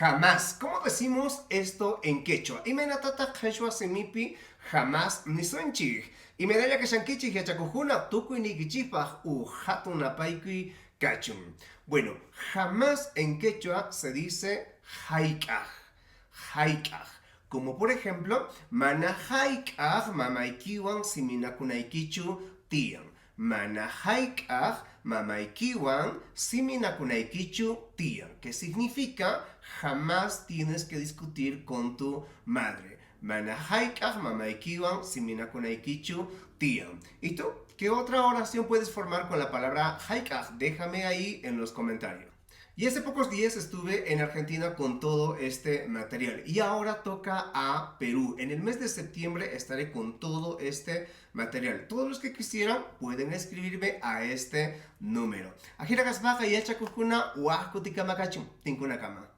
Jamás. ¿Cómo decimos esto en quechua? Imenatata quechua semipi jamás nisunchig. Y medalla que shankichig yachakujuna tukuy nikichipaj u hatunapaikui kachum. Bueno, jamás en quechua se dice haikaj. Haikaj. Como por ejemplo, mana haikaj mamaykiwan siminakunaikichu tian. Mana haikaj mamaykiwan siminakunaikichu tian. Que significa jamás tienes que discutir con tu madre. Mana haikaj mamaykiwan siminakunaikichu tian. ¿Y tú? ¿Qué otra oración puedes formar con la palabra haikaj? Déjame ahí en los comentarios. Y hace pocos días estuve en Argentina con todo este material y ahora toca a Perú. En el mes de septiembre estaré con todo este material. Todos los que quisieran pueden escribirme a este número. Ajira Gasbaja y Echa Kukuna, Huasco Tincuna Cama.